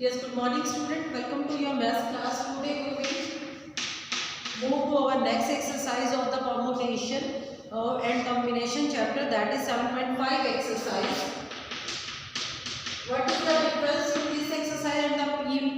Yes, good morning student. Welcome to your math class. Today we will move to our next exercise of the permutation and combination chapter, that is 7.5 exercise. What is the difference in this exercise and the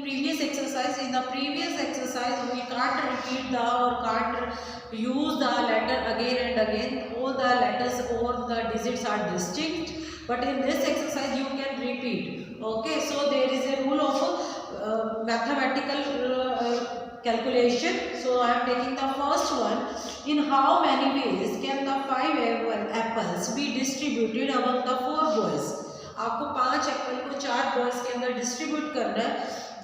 previous exercise? In the previous exercise we can't repeat or can't use the letter again and again. All the letters or the digits are distinct, but in this exercise you can repeat. Okay, so there is a rule of mathematical calculation. So I am taking the first one. In how many ways can the 5 apples be distributed among the 4 boys? आपको 5 Apple को 4 boys के अंदर distribute करना है.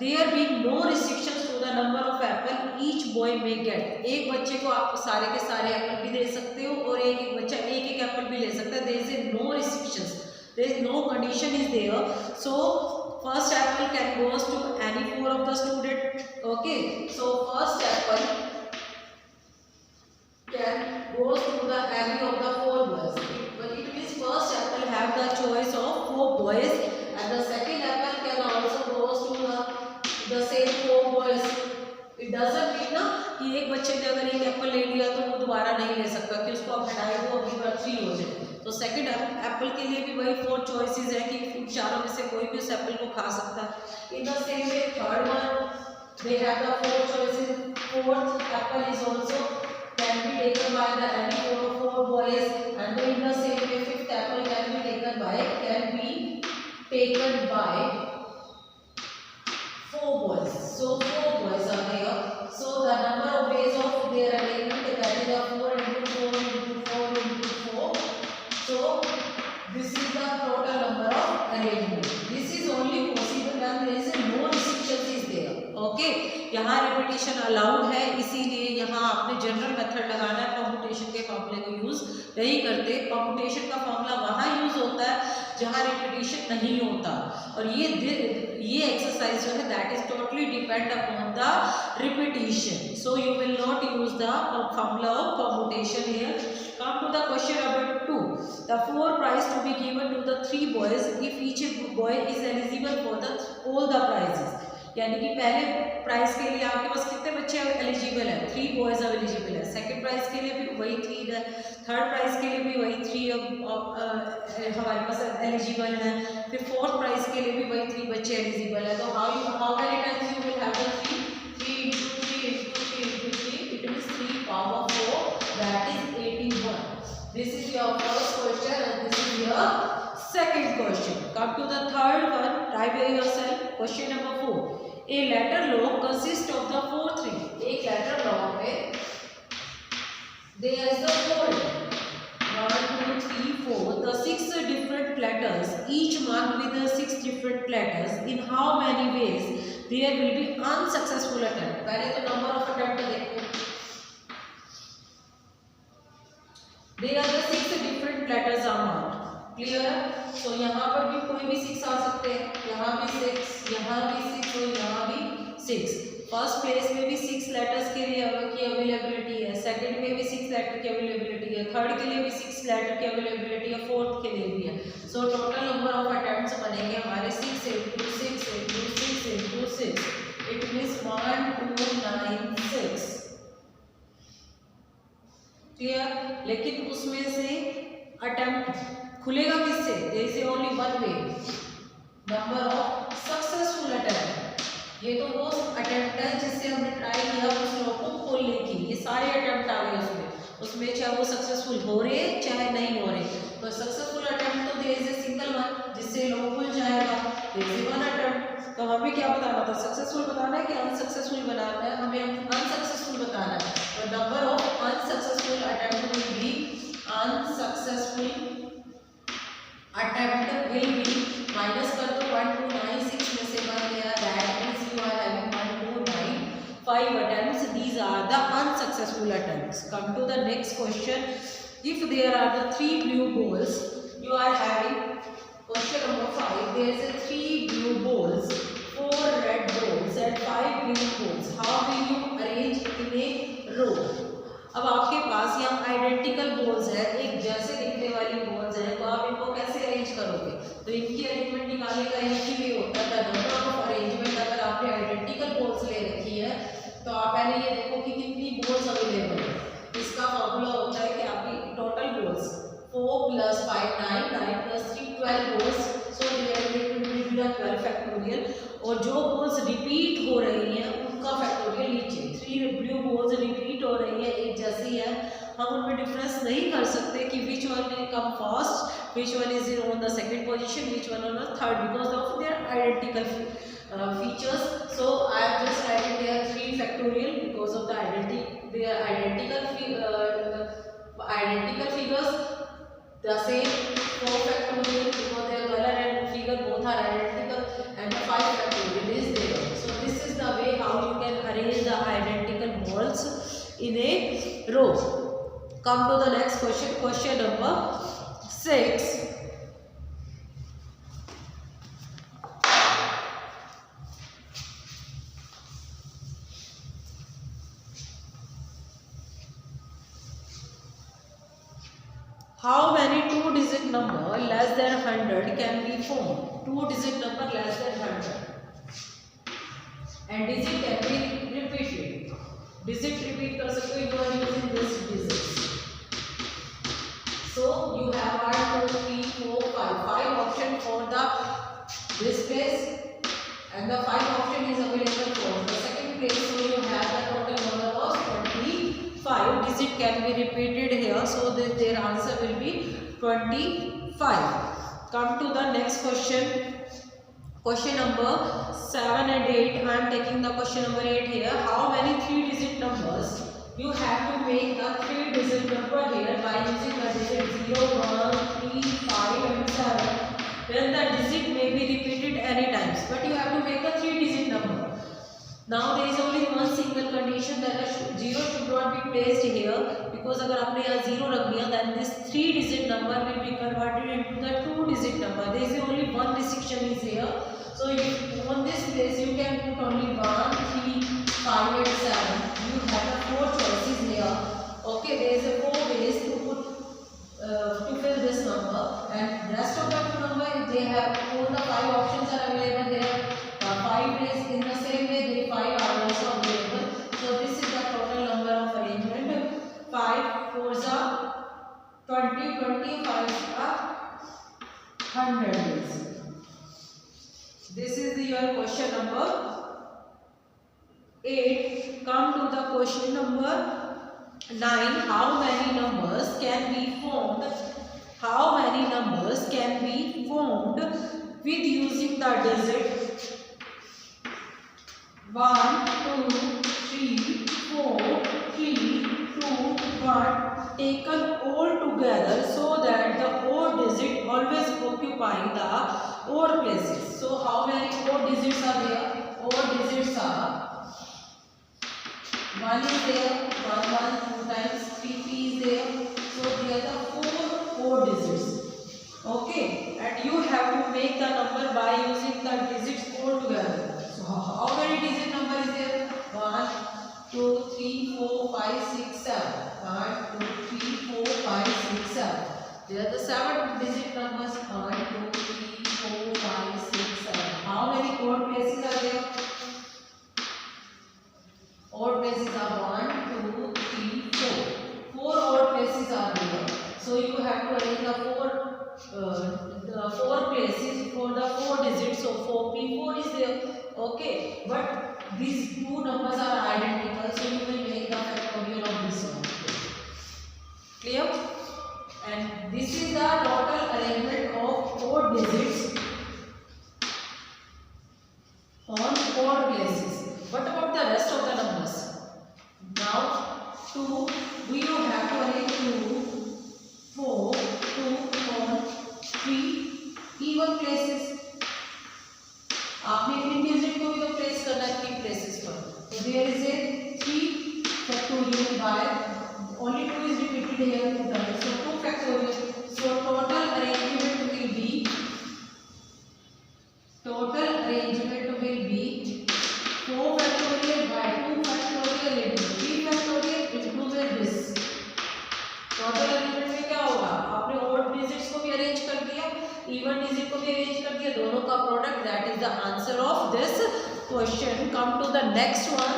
There being no restrictions to the number of apple each boy may get. एक बच्चे को आप सारे के सारे एप्पल भी दे सकते हो और एक एक बच्चा एक एक एप्पल भी ले सकता है. There is a no restrictions, there is no condition is there. So first apple can goes to any 4 of the student. Okay, so first apple can goes to the any of the 4 boys. It means first apple have the choice of 4 boys and the second apple can also goes to the same 4 boys. It doesn't mean ना कि एक बच्चे ने अगर एक Apple ले लिया तो वो दोबारा नहीं ले सकता कि उसको आप हटाए वो अगली बार 3 हो जाए. तो सेकंड एप्पल के लिए भी वही 4 चॉइसेस है कि इन चारों में से कोई भी उस एप्पल को खा सकता है. In the same way third one they have the 4 choices. Fourth Apple is also can be taken by the any 4 boys and in the same way fifth Apple can be taken by 4 boys. So 4 boys are there. So the number of ways of their arrangement, that is 4 into 4 into 4 into 4. So this is the total number of arrangement. This is only possible when there is no restrictions is there. Okay, यहाँ repetition allowed है, इसीलिए यहाँ आपने general method लगाना है. Permutation के फॉर्मूले को यूज नहीं करते. परम्यूटेशन का फॉर्मूला वहाँ यूज होता है जहाँ रिपीटिशन नहीं होता. और ये एक्सरसाइज जो है that is totally depend upon the repetition. So you will not use the formula of permutation here. Come to the question number 2. The 4 prize to be given to the 3 boys if each boy is eligible for the all the prizes. यानी कि पहले prize के लिए आपके पास कितने बच्चे eligible है? 3 boys अब एलिजिबल है. सेकंड प्राइज के लिए भी वही 3 है. थर्ड प्राइज के लिए भी वही 3 हमारे पास एलिजिबल है. फिर फोर्थ प्राइज के लिए भी वही 3 बच्चे एलिजिबल है. तो how many times you will have the 3 into 3 into 3 into 3. It means 3 power 4, that is 81. This is your first question and this is your second question. Come to the third one. Type by yourself. Question number 4. A letter log consists of the 4 3. एक letter log में there is the 4 1 2 3 4 the 6 different letters, each marked with the 6 different letters. In how many ways there will be unsuccessful attempt? पहले तो number of attempt देखो. There are the 6 different letters are marked. Clear है? तो यहाँ पर भी कोई भी 6 आ सकते हैं. यहाँ भी 6, यहाँ भी 6 और यहाँ भी 6. फर्स्ट प्लेस में भी 6 लेटर्स के लिए की अवेलेबिलिटी है. सेकंड में भी 6 लेटर की अवेलेबिलिटी है. थर्ड के लिए भी 6 लेटर की अवेलेबिलिटी है. फोर्थ के लिए भी है. सो टोटल नंबर ऑफ अटेम्प्ट्स बनेंगे हमारे 6 into 6 into 6 into 6. It means 1 2 9 6. Clear? लेकिन उसमें से अटेम्प्ट खुलेगा किससे? There is only one way, number of successful attempt. ये तो वो अटेम्प्ट है जिससे हमने ट्राई किया उस लॉ को खोलने की. ये सारे अटेम्प्ट आ गए उसमें चाहे वो सक्सेसफुल हो रहे चाहे नहीं हो रहे. तो सक्सेसफुल अटेम्प्ट तो there is a single one जिससे लॉ खुल जाएगा. There is one attempt. तो हमें क्या बताना था? सक्सेसफुल बताना है कि अनसक्सेसफुल बनाना है? हमें अनसक्सेसफुल बताना है. तो number of unsuccessful attempt will be unsuccessful attempt will be minus कर दो 1296 में से बन गया. that means you are having 1295 attempts. These are the unsuccessful attempts. Come to the next question. If there are the 3 blue balls, you are having question number 5. There is a 3 blue balls, 4 red balls and 5 green balls. How will you arrange in a row? अब आपके पास यहाँ identical balls है, एक जैसे दिखने वाली balls है, तो आप इनको कैसे अरेंज करोगे? तो इनकी अरेंजमेंट निकालने का एक ही वे होता है. The number of arrangement factorial, और जो होल्स रिपीट हो रही हैं उनका फैक्टोरियल नीचे। 3 ब्लू होल्स रिपीट हो रही है, एक जैसी है, हम उनमें डिफरेंस नहीं कर सकते कि which one will come first, which one is on the second position, which one on the third, because of their identical features. So I have just added there 3 factorial because of the they are identical figures. The same 4 factorial because their color and figure both are identical, and the 5 factorial is there. So this is the way how you can arrange the identical moles in a row. Come to the next question, question number 6. How many 2-digit number less than 100 can be formed? 2-digit number less than 100 and digit can be repeated. Digit repeat कर सकते हो, you are using this digits. So you have 1, 2, 3, 4, 5. 5 option for the this place, and the 5 option is available for the second place. So you have the total number of 25. Digit can be repeated here, so their answer will be 25. Come to the next question, question number 7 and 8. I am taking the question number 8 here. How many 3-digit numbers you have to make the 3-digit number here by using the digit 0, 1, 3, 5 and 7. When the digit may be repeated any times, but you have to make a 3-digit number. Now there is only one single condition, that a 0 should not be placed here, because अगर आपने यहाँ 0 रख दिया, then this 3-digit number will be converted into the 2-digit number. There is only one restriction is here. So on this place you can put only 1, 3, 5 and 7. You have the 4 choices here. Okay, there is a 4 ways to put to fill this number, and rest of the 2 number they have all the 5 options are available there. 5 ways in the same way they 5 are also available. So this is the total number of arrangement. 5 4s are 20, 25 are 100 ways. This is your question number 8. Come to the question number 9. How many numbers can be formed? How many numbers can be formed with using the digit 1, 2, 3, 4, 3, 2, 1 taken all together, so that the odd digit always occupy the odd places. So how many odd digits are there? Odd digits are 1 is there, 1 1 2 times, 3 3 is there. So there are the 4 odd digits. Okay, and you have to make the number by using the digits all together. So how many digit number is there? 1, 2, 3, 4, 5, 6, 7. 1, 2, 3, 4, 5, 6, 7. There are the 7-digit numbers. 1, 2, 3, 4, 5, 6, 7. How many odd places are there? Odd places are 1, 2, 3, 4. 4 odd places are there. So you have to arrange the 4 places for the 4 digits. So 4p4 is there. Okay, but these 2 numbers are identical, so you will make the factorial of this one. Clear? And this is the total arrangement of odd digits on odd places. What about the rest of the numbers? Now 2, you have to arrange 2, 4, 2 on 3 even places. आपने इन digit को भी तो place करना है 3 places पर. So there is a 3 factorial by only 2 is repeated here 2 times. So 2 factorial. So total arrangement will be 4 factorial by 2 factorial into 3 factorial into this. Total arrangement में क्या होगा? आपने ऑड डिजिट्स को भी arrange कर दिया, even digit को भी अरेंज कर दिया, दोनों का product. That is the answer of this question. Come to the next one.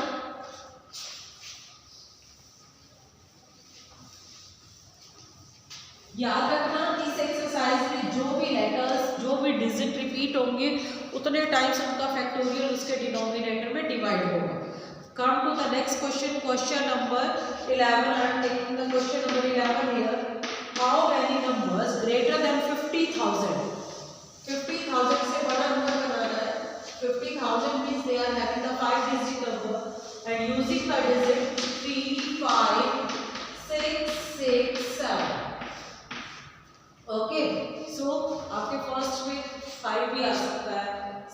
याद रखना इस एक्सरसाइज में जो भी लेटर्स, जो भी डिजिट रिपीट होंगे उतने टाइम्स उनका फैक्टोरियल उसके डिनोमिनेटर में डिवाइड होगा। Come to the next question, question number 11। I am taking the question number 11 here. How many numbers greater than 50,000? 50,000 से बड़ा नंबर बनाना है। 50,000 means they are having the 5 digit number and using the digit 3, 5, 6, 6, 7। Okay, so आपके first में 5 भी आ सकता है,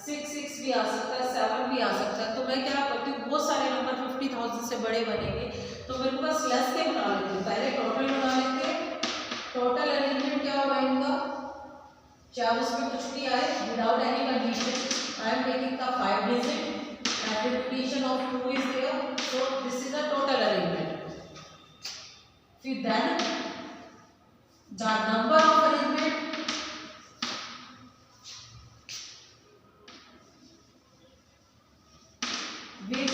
6 भी आ सकता है, 7 भी आ सकता है। तो मैं क्या करती हूँ, बहुत सारे नंबर 50,000 से बड़े बनेंगे तो मेरे पास लेस के बना लेती हूँ। पहले टोटल बना लेते हैं। टोटल अरेंजमेंट क्या होगा इनका, चाहे उसमें कुछ भी आए, without any condition I am taking the 5 digit and repetition of 2 is there, so this is the total arrangement. फिर then the number of arrangement with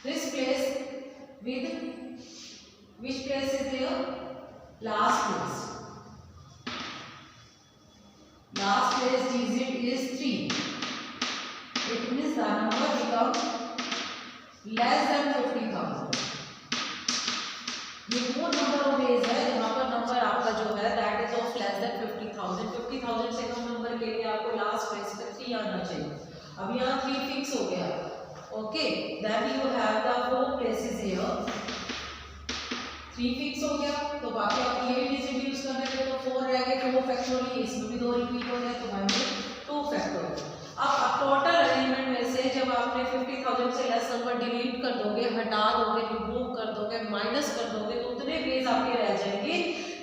this place, with which place is there, last place. Last place digit is 3. It means the number becomes less than 50,000. ये वो number of ways है जहाँ पर number आपका जो है that is of less than 50,000। 50,000 से कम number के लिए आपको लास्ट प्लेस पे 3 आना चाहिए। अब यहाँ 3 फिक्स हो गया। Okay, then you have the 4 places here. 3 fix हो गया तो बाकी आप ये भी डिजिट यूज कर रहे थे तो 4 रह गए, 4 फैक्टोरियल, इसमें भी 2 रिपीट हो गए तो बन गए 2 फैक्टोरियल। अब टोटल अरेंजमेंट में से जब आपने 50,000 से लेस नंबर डिलीट कर दोगे, हटा दोगे, रिमूव कर दोगे, माइनस कर दोगे तो उतने वेज आपके रह जाएंगे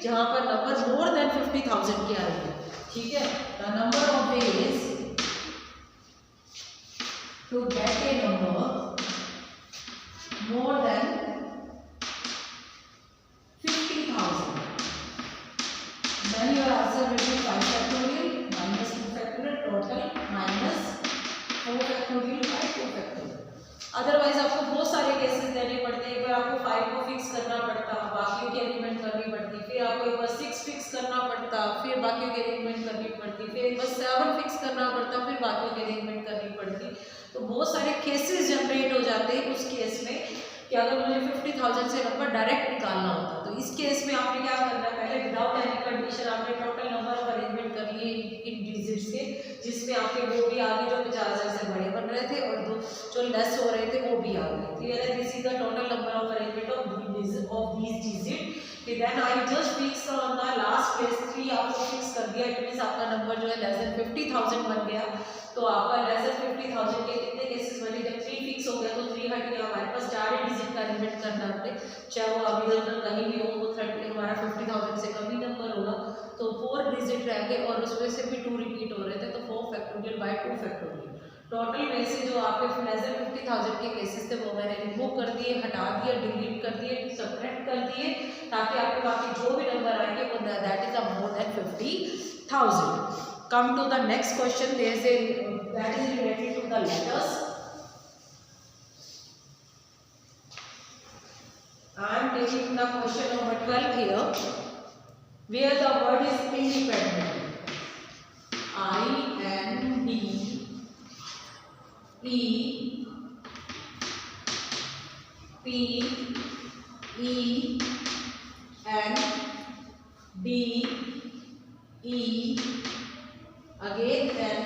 जहाँ पर नंबर मोर देन 50,000 के आएंगे। ठीक है, the number of ways to get a number more than 50,000, then your answer will be 5 factorial minus 2 factorial total minus 4 factorial by 2 factorial। Otherwise आपको बहुत सारे केसेस देने पड़ते हैं। एक बार आपको 5 को फिक्स करना पड़ता, बाकियों की अरेंजमेंट करनी पड़ती, फिर आपको एक बार 6 फिक्स करना पड़ता, फिर बाकियों की अरेंजमेंट करनी पड़ती, फिर एक बार 7 फिक्स करना पड़ता, फिर बाकियों की अरेंजमेंट करनी पड़ती। तो बहुत सारे केसेस जनरेट हो जाते हैं उस केस में कि अगर मुझे 50,000 से नंबर डायरेक्ट निकालना होता तो इस केस में आपने क्या करना है, पहले विदाउट एनी कंडीशन आपने टोटल नंबर ऑफ अरेंजमेंट कर लिए इन डिजिट्स के, जिसमें आपके वो भी आगे जो 50,000 से बड़े बन रहे थे और दो जो लेस हो रहे थे वो भी आ गए। क्लियर है, this is the total number of arrangement of these digit. Then I just fix on the last place 3 आपको फिक्स कर दिया। इट मींस आपका नंबर जो है लेस देन 50,000 बन गया। तो आपका लेस देन 50,000 के कितने केसेस बने, जब 3 फिक्स हो गया तो 3 हट गया, हमारे पास 4 डिजिट का अरेंजमेंट करना है, चाहे वो अभी इधर कहीं भी हो, वो 30 हमारा 50,000 से कम ही नंबर होगा। तो 4 डिजिट रह गए और उसमें से भी 2 रिपीट हो रहे थे तो 4 फैक्टोरियल बाय 2 फैक्टोरियल। टोटल में से जो आपके लेस देन 50,000 के केसेस थे वो मैंने रिमूव कर दिए, हटा दिए, डिलीट कर दिए, सबट्रैक्ट कर दिए, ताकि आपके बाकी जो भी नंबर आएंगे वो that is a more than 50,000। Come to the next question. There is a that is related to the letters. I am taking the question number 12 here, where the word is independent. I-N-D-E-P-E-N-D-E again then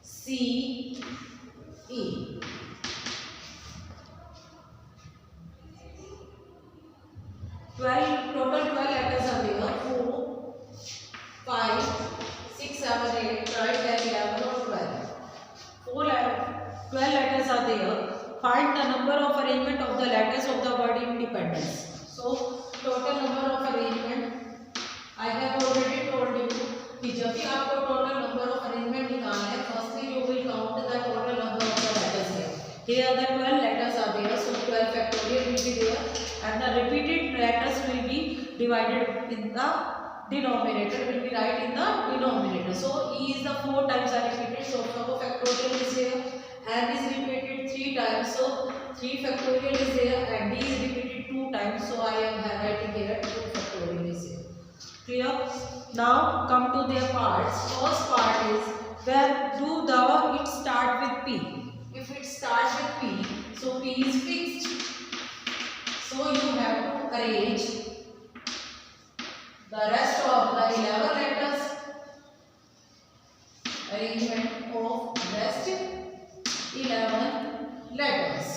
C-E. Total 12 letters are there. 4, 5, 6, 7, 8, 9, 10, 11 or 12. 12 letters are there. Find the number of arrangement of the letters of the word independence. So total number of arrangement I have already told you कि जब भी आपको total number of arrangement निकालना है, firstly you will count the total number of the letters here. Here the 12 letters are there, so 12 factorial will be there and the repeated letters will be divided in the denominator, will be right in the denominator. So E is the 4 times are repeated, so 4 factorial is there, N is repeated 3 times, so 3 factorial is there, and D is repeated 2 times, so I am writing here 2 factorial is here. Clear? Now come to their parts. First part is where do the it start with P. If it starts with P, so P is fixed. So you have to arrange the rest of the 11 letters. Arrangement of rest 11 letters.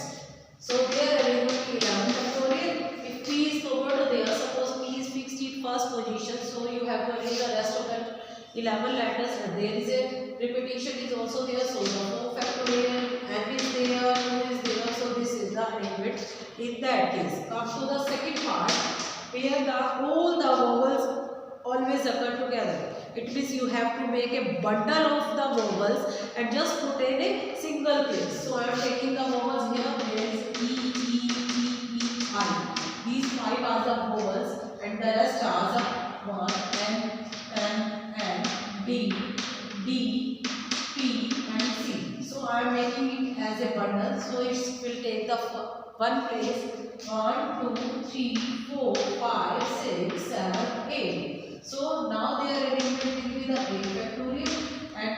So their arrangement 11 factorial. If P is over to there, suppose P is fixed in first position, so you have to arrange the rest of the 11 letters. And there is a repetition is also there, so the 4 factorial, N is there, 2 is there, so this is the arrangement in that case. Come to the second part, where all the vowels always occur together. It means you have to make a bundle of the vowels and just put in a single place. So I am taking the vowels here. There is E, E, E, E, I. These 5 are the vowels and the rest are the 1, N, D, D, P and C. So I am making it as a bundle. So it will take the one place. 1, 2, 3, 4, 5, 6, 7, 8. So now their arrangement will be the 8 factorial, and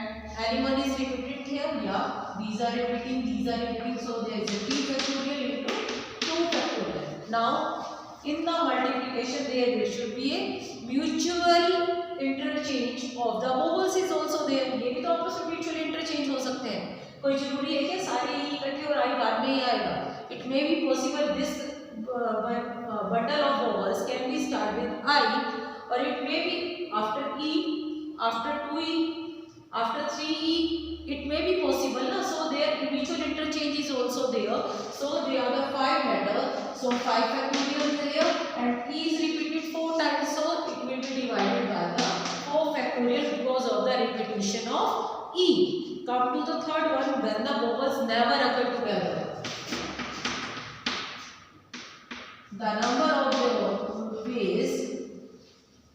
anyone is repeated here? Yeah, these are repeating, so there is a 3 factorial into 2 factorial. Now in the multiplication there should be a mutual interchange of the vowels is also there. ये भी तो आपस में mutual interchange हो सकते हैं. कोई जरूरी है कि सारे इकट्ठे और आई बाद में ही आएगा. It may be possible this bundle of vowels can be start with I. Or it may be after E, after 2E, after 3E, it may be possible, na? So their mutual interchange is also there. So they are the 5 letters. So 5 factorial is there, and E is repeated 4 times. So it will be divided by the 4 factorial because of the repetition of E. Come to the third one, when the vowels never occur together. The number of the ways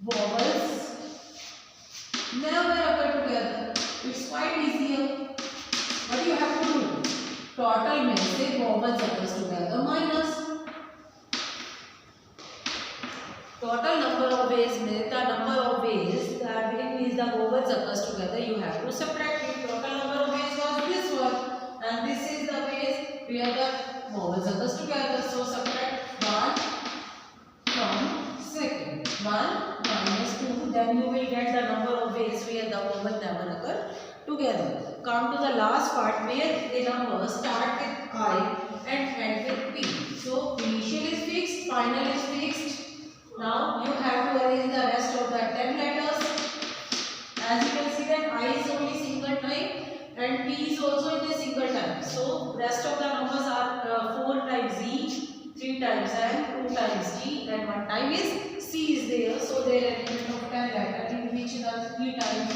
vowels never occur together. It's quite easier. What you have to do? Total में से vowels occurs together minus total number of ways में the number of ways that is the vowels occurs together. You have to subtract it. Total number of ways was this one, and this is the ways where the vowels occurs together. So subtract 1 from second. 1 minus 2, then you will get the number of ways where the vowel never occur together. Come to the last part where the numbers start with I and end with P. So initial is fixed, final is fixed. Now you have to arrange the rest of the 10 letters. As you can see that I is only single time and P is also in a single time. So rest of the numbers are 4 times E, 3 times N, 2 times G and 1 time is C is there. So there are arrangement of 10 letters in which the 3 times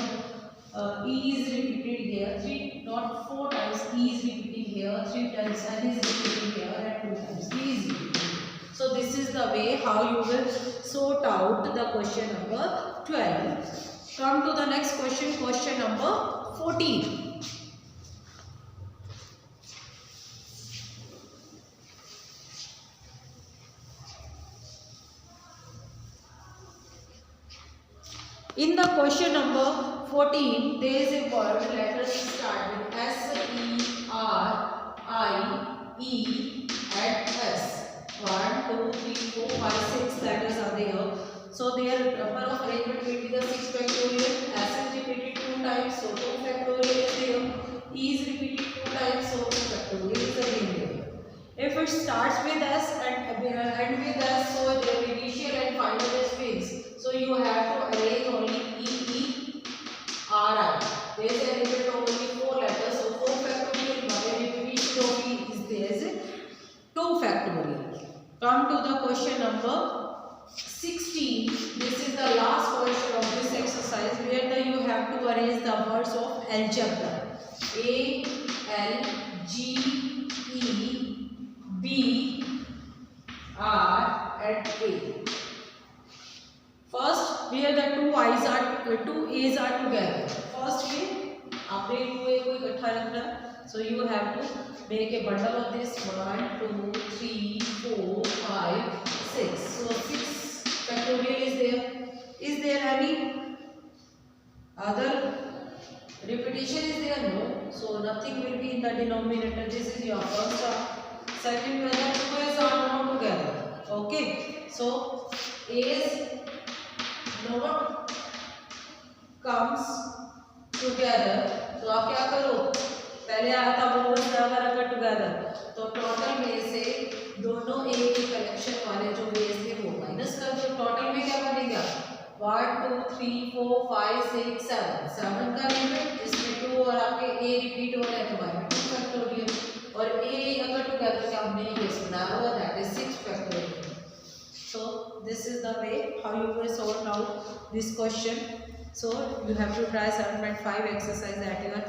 E is repeated here, 3 not 4 times E is repeating here, 3 times N is repeating here and 2 times D is repeating. So this is the way how you will sort out the question number 12. Come to the next question, question number 14. In the question number 14, there is a word, letters start with S, E, R, I, E and S. 1, 2, 3, 4, 5, 6 letters are there. So their number of arrangement will be the 6 factorial. S is repeated 2 times, so 2 factorial is there. E is repeated 2 times, so 2 factorial is again there. If it starts with S and end with S, so their initial and final is fixed. So you have to arrange only E, E, R, I. There is a limit of only 4 letters, so 4 factorial. But repetition of E is there is 2 factorial. Come to the question number 16. This is the last question of this exercise where you have to arrange the words of algebra. A, L, G, E, B, R and A. First, where the two A's are together. First way, आपने 2A को इकट्ठा रखना. So you have to make a bundle of this 1, 2, 3, 4, 5, 6. So 6 factorial is there. Is there any other repetition is there? No. So nothing will be in the denominator. This is your first term. Second whether two is not together. Okay. So A's not comes together. तो आप क्या करो, पहले आया था bonus अगर रखा together, तो टोटल में से दोनों ए के कलेक्शन वाले जो बेस थे वो माइनस कर दो. टोटल में क्या बनेगा 1 2 3 4 5 6 7 7 का लिमिट, इसमें 2 और आपके ए रिपीट हो रहे हैं तो बाय 2 फैक्टोरियल, और ए अगर टुगेदर का हमने ये बनाया हुआ that is 6 factorial. So this is the way how you will sort out this question. So you have to try 7.5 exercise at your